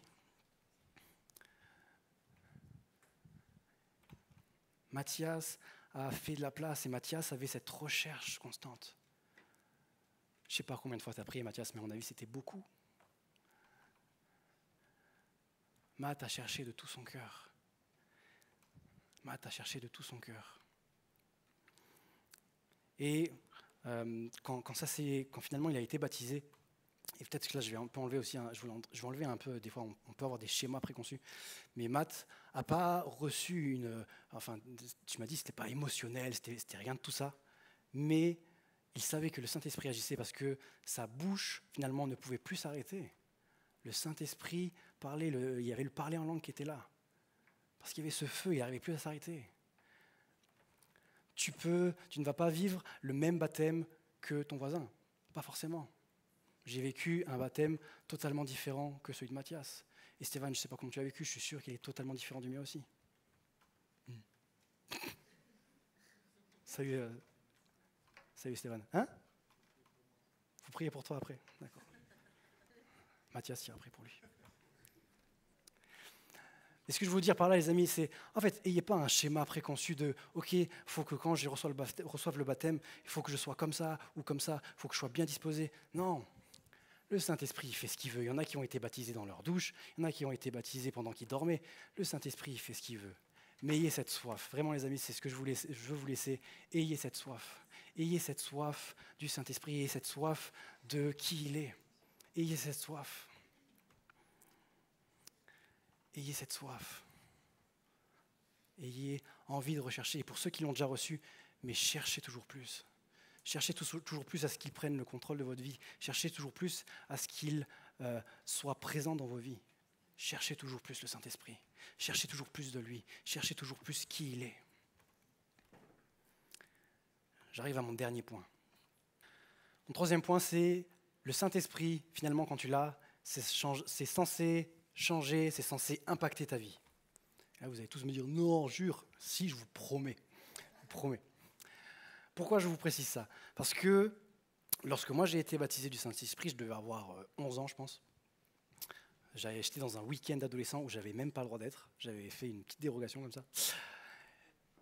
Mathias a fait de la place et Mathias avait cette recherche constante. Je ne sais pas combien de fois tu as prié, Mathias, mais à mon avis, c'était beaucoup. Matt a cherché de tout son cœur. Et quand finalement il a été baptisé, et peut-être que là je vais un peu enlever aussi, je vais enlever un peu, des fois on peut avoir des schémas préconçus, mais Matt n'a pas reçu tu m'as dit que ce n'était pas émotionnel, c'était rien de tout ça, mais il savait que le Saint-Esprit agissait parce que sa bouche finalement ne pouvait plus s'arrêter. Le Saint-Esprit parlait, il y avait le parler en langue qui était là, parce qu'il y avait ce feu, il n'arrivait plus à s'arrêter. Tu ne vas pas vivre le même baptême que ton voisin, pas forcément. J'ai vécu un baptême totalement différent que celui de Mathias. Et Stéphane, je ne sais pas comment tu as vécu, je suis sûr qu'il est totalement différent du mien aussi. Salut, salut Stéphane. Hein? Vous priez pour toi après? D'accord. Mathias ira prier pour lui. Et ce que je veux vous dire par là, les amis, c'est, en fait, n'ayez pas un schéma préconçu de, OK, il faut que quand je reçoive le baptême, il faut que je sois comme ça ou comme ça, il faut que je sois bien disposé. Non, le Saint-Esprit, il fait ce qu'il veut. Il y en a qui ont été baptisés dans leur douche, il y en a qui ont été baptisés pendant qu'ils dormaient. Le Saint-Esprit, il fait ce qu'il veut. Mais ayez cette soif. Vraiment, les amis, c'est ce que je veux vous laisser. Ayez cette soif. Ayez cette soif du Saint-Esprit, ayez cette soif de qui il est. Ayez cette soif. Ayez cette soif. Ayez envie de rechercher. Et pour ceux qui l'ont déjà reçu, mais cherchez toujours plus. Cherchez toujours plus à ce qu'il prenne le contrôle de votre vie. Cherchez toujours plus à ce qu'il soit présent dans vos vies. Cherchez toujours plus le Saint-Esprit. Cherchez toujours plus de lui. Cherchez toujours plus qui il est. J'arrive à mon dernier point. Mon troisième point, c'est le Saint-Esprit, finalement, quand tu l'as, c'est censé changer, c'est censé impacter ta vie. Là, vous allez tous me dire, non, jure, si, je vous promets. Je vous promets. Pourquoi je vous précise ça? Parce que lorsque moi j'ai été baptisé du Saint-Esprit, je devais avoir 11 ans, je pense. J'étais dans un week-end d'adolescent où j'avais même pas le droit d'être. J'avais fait une petite dérogation comme ça.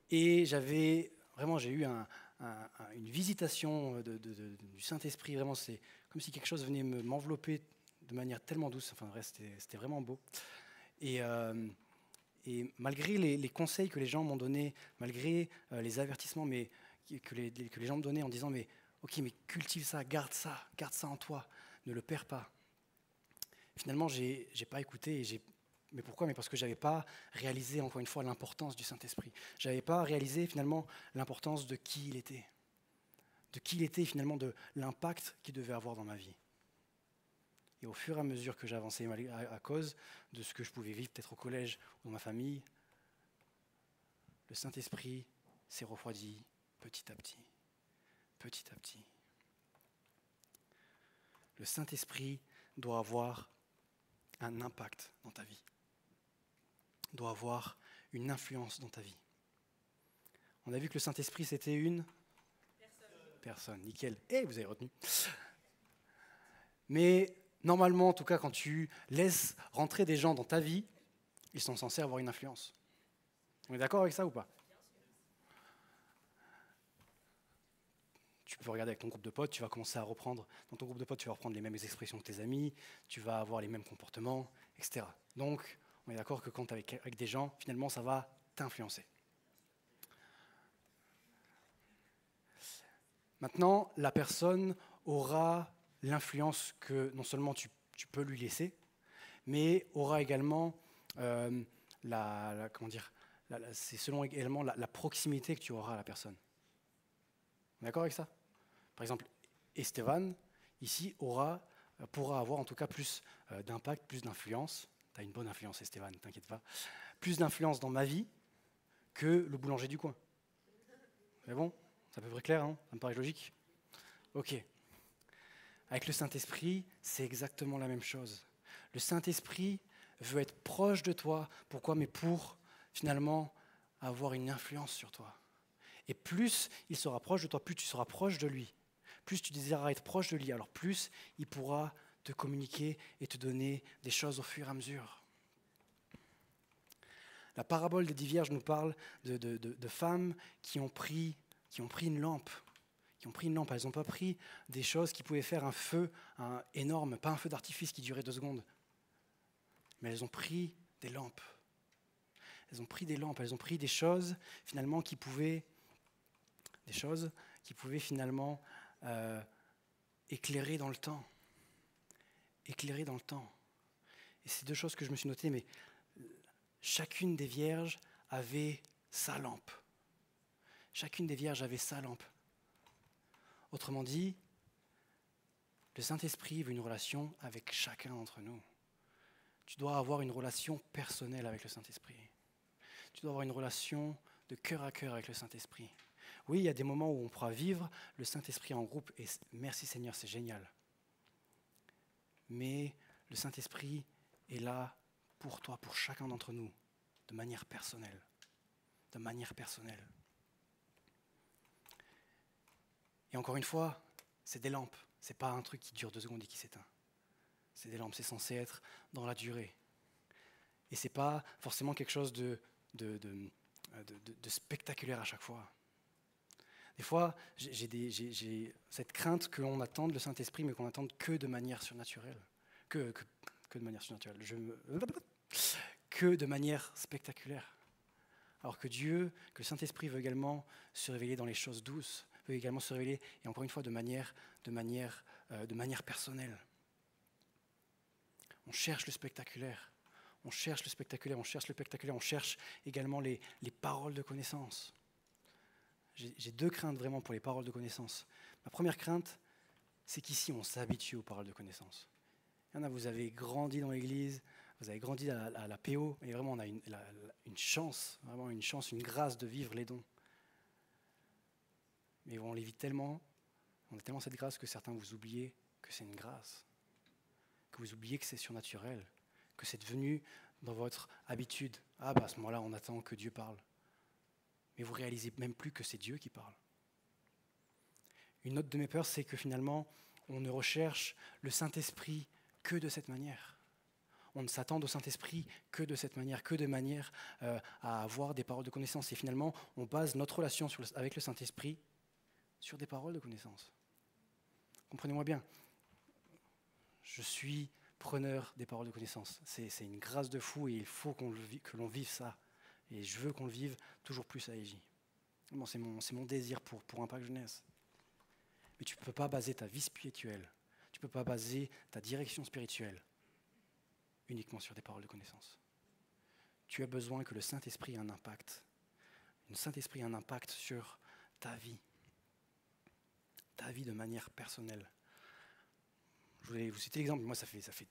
Et j'ai eu une visitation du Saint-Esprit. Vraiment, c'est comme si quelque chose venait m'envelopper de manière tellement douce. Enfin, bref, c'était vraiment beau. Et malgré les conseils que les gens m'ont donnés, malgré les avertissements que les gens me donnaient en disant mais ok, mais cultive ça, garde ça en toi, ne le perds pas. Finalement, j'ai pas écouté. Mais pourquoi? Mais parce que j'avais pas réalisé encore une fois l'importance du Saint-Esprit. J'avais pas réalisé finalement l'importance de qui il était, finalement de l'impact qu'il devait avoir dans ma vie. Et au fur et à mesure que j'avançais, à cause de ce que je pouvais vivre peut-être au collège ou dans ma famille, le Saint-Esprit s'est refroidi petit à petit. Petit à petit. Le Saint-Esprit doit avoir un impact dans ta vie. Doit avoir une influence dans ta vie. On a vu que le Saint-Esprit, c'était une personne. Nickel. Vous avez retenu. Mais normalement, en tout cas, quand tu laisses rentrer des gens dans ta vie, ils sont censés avoir une influence. On est d'accord avec ça ou pas? Tu peux regarder avec ton groupe de potes, tu vas commencer à reprendre, dans ton groupe de potes, tu vas reprendre les mêmes expressions que tes amis, tu vas avoir les mêmes comportements, etc. Donc, on est d'accord que quand tu es avec des gens, finalement, ça va t'influencer. Maintenant, la personne aura l'influence que non seulement tu peux lui laisser, mais aura également c'est selon également la proximité que tu auras à la personne. On est d'accord avec ça? Par exemple, Esteban, ici, pourra avoir en tout cas plus d'impact, plus d'influence. Tu as une bonne influence, Esteban, ne t'inquiète pas. Plus d'influence dans ma vie que le boulanger du coin. C'est bon? C'est à peu près clair, hein? Ça me paraît logique? Ok. Avec le Saint-Esprit, c'est exactement la même chose. Le Saint-Esprit veut être proche de toi. Pourquoi? Mais pour, finalement, avoir une influence sur toi. Et plus il sera proche de toi, plus tu seras proche de lui. Plus tu désireras être proche de lui, alors plus il pourra te communiquer et te donner des choses au fur et à mesure. La parabole des 10 vierges nous parle de femmes qui ont pris une lampe. Elles n'ont pas pris des choses qui pouvaient faire un feu énorme, pas un feu d'artifice qui durait 2 secondes. Mais elles ont pris des lampes. Elles ont pris des choses finalement qui pouvaient finalement éclairer dans le temps. Éclairer dans le temps. Et c'est 2 choses que je me suis notées, mais chacune des vierges avait sa lampe. Chacune des vierges avait sa lampe. Autrement dit, le Saint-Esprit veut une relation avec chacun d'entre nous. Tu dois avoir une relation personnelle avec le Saint-Esprit. Tu dois avoir une relation de cœur à cœur avec le Saint-Esprit. Oui, il y a des moments où on pourra vivre le Saint-Esprit en groupe, et merci Seigneur, c'est génial. Mais le Saint-Esprit est là pour toi, pour chacun d'entre nous, de manière personnelle. De manière personnelle. Et encore une fois, c'est des lampes. Ce n'est pas un truc qui dure 2 secondes et qui s'éteint. C'est des lampes, c'est censé être dans la durée. Et ce n'est pas forcément quelque chose de spectaculaire à chaque fois. Des fois, j'ai cette crainte qu'on attende le Saint-Esprit, mais qu'on attende que de manière surnaturelle. Que de manière surnaturelle. Que de manière spectaculaire. Alors que Dieu, que le Saint-Esprit veut également se révéler dans les choses douces, veut également se révéler, et encore une fois, de manière personnelle. On cherche le spectaculaire. On cherche le spectaculaire, on cherche également les paroles de connaissance. J'ai 2 craintes vraiment pour les paroles de connaissance. Ma première crainte, c'est qu'ici, on s'habitue aux paroles de connaissance. Il y en a, vous avez grandi dans l'église, vous avez grandi à la PO, et vraiment, on a une chance, vraiment une chance, une grâce de vivre les dons. Mais on les vit tellement, on a tellement cette grâce que certains vous oubliez que c'est une grâce, que vous oubliez que c'est surnaturel, que c'est devenu dans votre habitude. Ah bah à ce moment-là, on attend que Dieu parle. Mais vous ne réalisez même plus que c'est Dieu qui parle. Une autre de mes peurs, c'est que finalement, on ne recherche le Saint-Esprit que de cette manière. On ne s'attend au Saint-Esprit que de cette manière, que de manière à avoir des paroles de connaissance. Et finalement, on base notre relation avec le Saint-Esprit sur des paroles de connaissance. Comprenez-moi bien. Je suis preneur des paroles de connaissance. C'est une grâce de fou et il faut que l'on vive ça. Et je veux qu'on le vive toujours plus à EJ. Bon, c'est mon désir pour Impact Jeunesse. Mais tu ne peux pas baser ta vie spirituelle, tu ne peux pas baser ta direction spirituelle uniquement sur des paroles de connaissance. Tu as besoin que le Saint-Esprit ait un impact. Le Saint-Esprit ait un impact sur ta vie de manière personnelle. Je voulais vous citer l'exemple. Moi, ça fait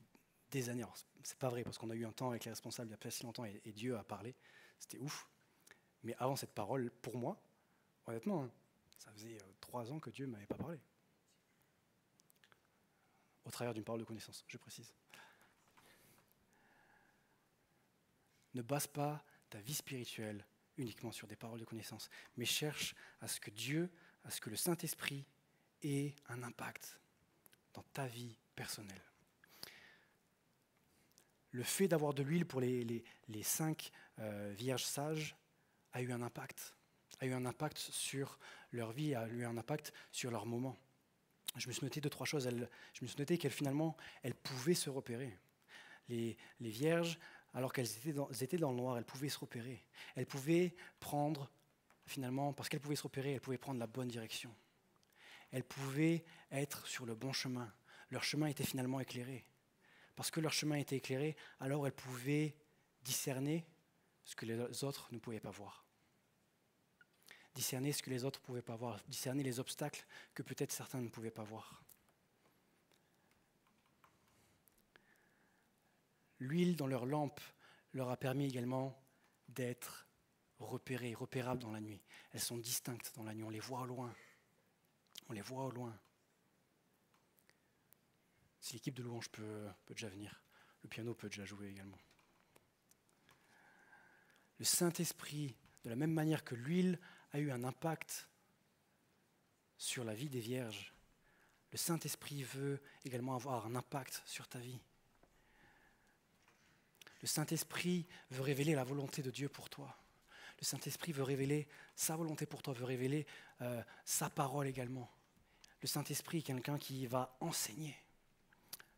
des années. Alors, c'est pas vrai, parce qu'on a eu un temps avec les responsables il y a pas si longtemps et Dieu a parlé. C'était ouf. Mais avant cette parole, pour moi, honnêtement, ça faisait 3 ans que Dieu ne m'avait pas parlé. Au travers d'une parole de connaissance, je précise. Ne base pas ta vie spirituelle uniquement sur des paroles de connaissance, mais cherche à ce que Dieu, à ce que le Saint-Esprit ait un impact dans ta vie personnelle. Le fait d'avoir de l'huile pour les 5 vierges sages a eu un impact sur leur vie, a eu un impact sur leur moment. Je me suis noté 2-3 choses. Je me suis noté qu'elles finalement, elles pouvaient se repérer. Les vierges, alors qu'elles étaient dans le noir, elles pouvaient se repérer. Elles pouvaient prendre, finalement, parce qu'elles pouvaient se repérer, elles pouvaient prendre la bonne direction. Elles pouvaient être sur le bon chemin. Leur chemin était finalement éclairé. Parce que leur chemin était éclairé, alors elles pouvaient discerner ce que les autres ne pouvaient pas voir. Discerner ce que les autres ne pouvaient pas voir. Discerner les obstacles que peut-être certains ne pouvaient pas voir. L'huile dans leur lampe leur a permis également d'être repérables dans la nuit. Elles sont distinctes dans la nuit, on les voit au loin. Si l'équipe de louange peut déjà venir, le piano peut déjà jouer également. Le Saint-Esprit, de la même manière que l'huile a eu un impact sur la vie des vierges, le Saint-Esprit veut également avoir un impact sur ta vie. Le Saint-Esprit veut révéler la volonté de Dieu pour toi. Le Saint-Esprit veut révéler sa volonté pour toi, veut révéler sa parole également. Le Saint-Esprit est quelqu'un qui va enseigner.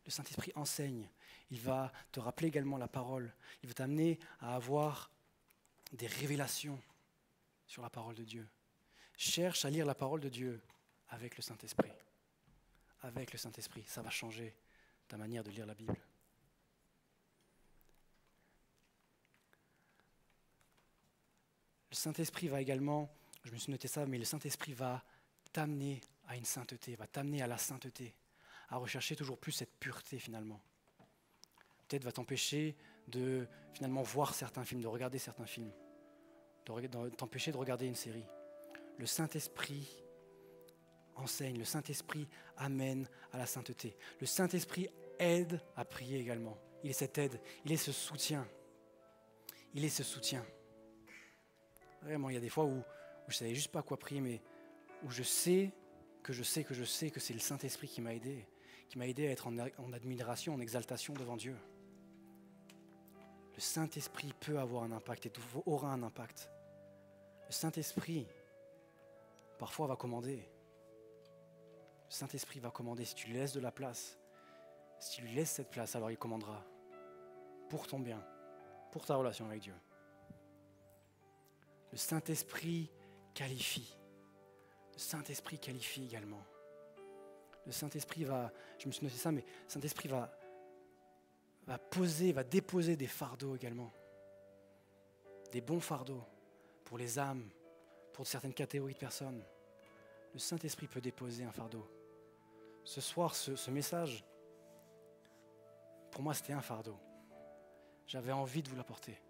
Le Saint-Esprit enseigne. Il va te rappeler également la parole. Il va t'amener à avoir des révélations sur la parole de Dieu. Cherche à lire la parole de Dieu avec le Saint-Esprit. Avec le Saint-Esprit, ça va changer ta manière de lire la Bible. Le Saint-Esprit va également, je me suis noté ça, mais le Saint-Esprit va t'amener à une sainteté, va t'amener à la sainteté, à rechercher toujours plus cette pureté finalement. Peut-être va t'empêcher de finalement voir certains films, de regarder certains films, t'empêcher de regarder une série. Le Saint-Esprit enseigne, le Saint-Esprit amène à la sainteté. Le Saint-Esprit aide à prier également. Il est cette aide, il est ce soutien. Il est ce soutien. Vraiment, il y a des fois où je ne savais juste pas quoi prier, mais où je sais que je sais que c'est le Saint-Esprit qui m'a aidé à être en admiration, en exaltation devant Dieu. Le Saint-Esprit peut avoir un impact et aura un impact. Le Saint-Esprit, parfois, va commander. Le Saint-Esprit va commander. Si tu lui laisses de la place, si tu lui laisses cette place, alors il commandera pour ton bien, pour ta relation avec Dieu. Le Saint-Esprit qualifie. Le Saint-Esprit qualifie également. Le Saint-Esprit va, je me suis noté ça, mais le Saint-Esprit va déposer des fardeaux également. Des bons fardeaux pour les âmes, pour certaines catégories de personnes. Le Saint-Esprit peut déposer un fardeau. Ce soir, ce message, pour moi, c'était un fardeau. J'avais envie de vous l'apporter.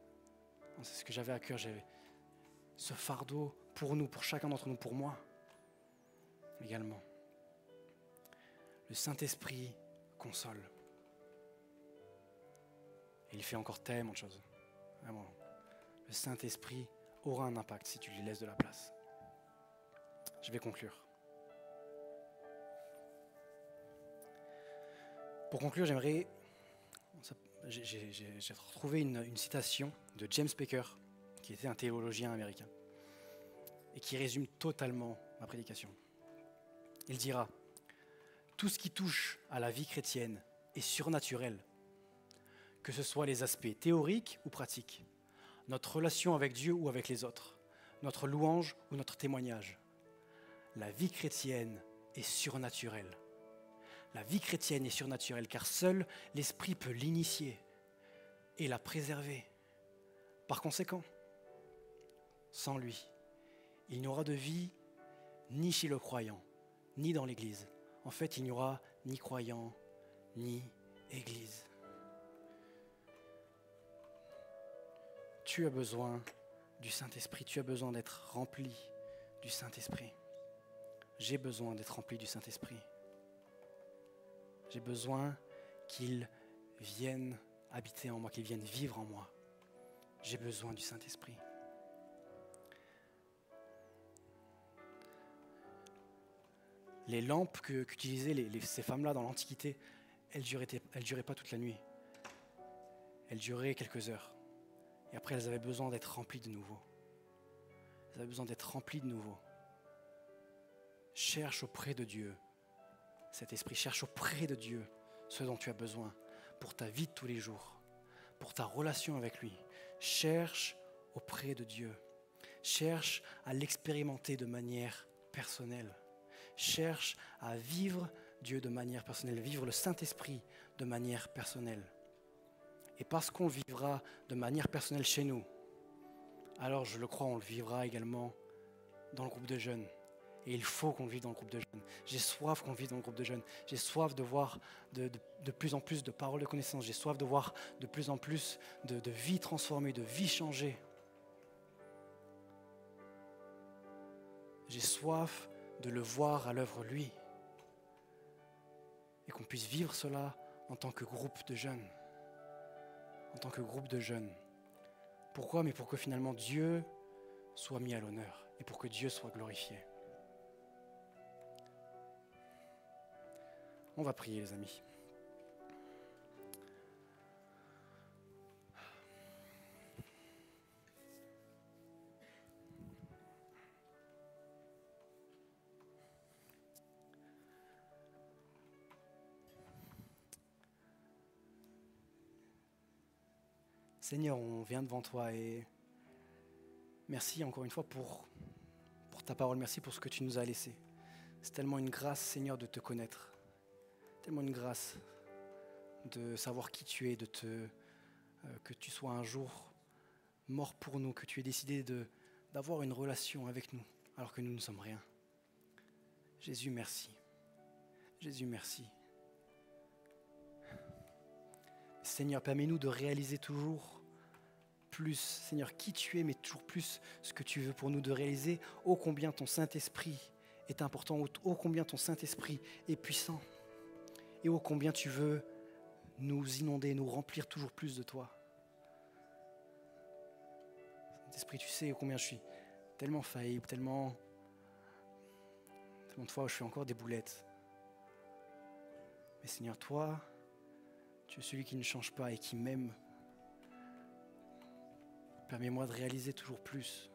C'est ce que j'avais à cœur. J'avais ce fardeau pour nous, pour chacun d'entre nous, pour moi également. Le Saint-Esprit console. Et il fait encore tellement de choses. Vraiment. Le Saint-Esprit aura un impact si tu lui laisses de la place. Je vais conclure. Pour conclure, j'ai retrouvé une citation de James Baker, qui était un théologien américain, et qui résume totalement ma prédication. Il dira: tout ce qui touche à la vie chrétienne est surnaturel, que ce soit les aspects théoriques ou pratiques, notre relation avec Dieu ou avec les autres, notre louange ou notre témoignage. La vie chrétienne est surnaturelle. La vie chrétienne est surnaturelle car seul l'Esprit peut l'initier et la préserver. Par conséquent, sans lui, il n'y aura de vie ni chez le croyant, ni dans l'Église. En fait, il n'y aura ni croyant, ni Église. Tu as besoin du Saint-Esprit, tu as besoin d'être rempli du Saint-Esprit. J'ai besoin d'être rempli du Saint-Esprit. J'ai besoin qu'il vienne habiter en moi, qu'il vienne vivre en moi. J'ai besoin du Saint-Esprit. Les lampes qu'utilisaient ces femmes-là dans l'Antiquité, elles duraient pas toute la nuit. Elles duraient quelques heures. Et après, elles avaient besoin d'être remplies de nouveau. Elles avaient besoin d'être remplies de nouveau. Cherche auprès de Dieu cet esprit. Cherche auprès de Dieu ce dont tu as besoin pour ta vie de tous les jours, pour ta relation avec lui. Cherche auprès de Dieu. Cherche à l'expérimenter de manière personnelle. Cherche à vivre Dieu de manière personnelle, vivre le Saint-Esprit de manière personnelle. Et parce qu'on vivra de manière personnelle chez nous, alors je le crois, on le vivra également dans le groupe de jeunes. Et il faut qu'on le vive dans le groupe de jeunes. J'ai soif qu'on le vive dans le groupe de jeunes. J'ai soif de voir de plus en plus de paroles de connaissance. J'ai soif de voir de plus en plus de vies transformées, de vies changées. J'ai soif de le voir à l'œuvre lui. Et qu'on puisse vivre cela en tant que groupe de jeunes. En tant que groupe de jeunes. Pourquoi ? Mais pour que finalement Dieu soit mis à l'honneur et pour que Dieu soit glorifié. On va prier, les amis. Seigneur, on vient devant toi et merci encore une fois pour ta parole. Merci pour ce que tu nous as laissé. C'est tellement une grâce, Seigneur, de te connaître. Tellement une grâce de savoir qui tu es, que tu sois un jour mort pour nous, que tu aies décidé d'avoir une relation avec nous alors que nous ne sommes rien. Jésus, merci. Jésus, merci. Seigneur, permets-nous de réaliser toujours plus, Seigneur, qui tu es, mais toujours plus ce que tu veux pour nous de réaliser. Ô combien ton Saint-Esprit est important, ô combien ton Saint-Esprit est puissant. Et ô combien tu veux nous inonder, nous remplir toujours plus de toi. Saint-Esprit, tu sais ô combien je suis tellement faillible, tellement nombre de fois où je fais encore des boulettes. Mais Seigneur, toi, tu es celui qui ne change pas et qui m'aime. Permets-moi de réaliser toujours plus.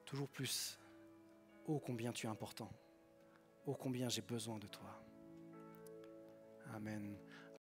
Toujours plus. Oh, combien tu es important. Oh, combien j'ai besoin de toi. Amen.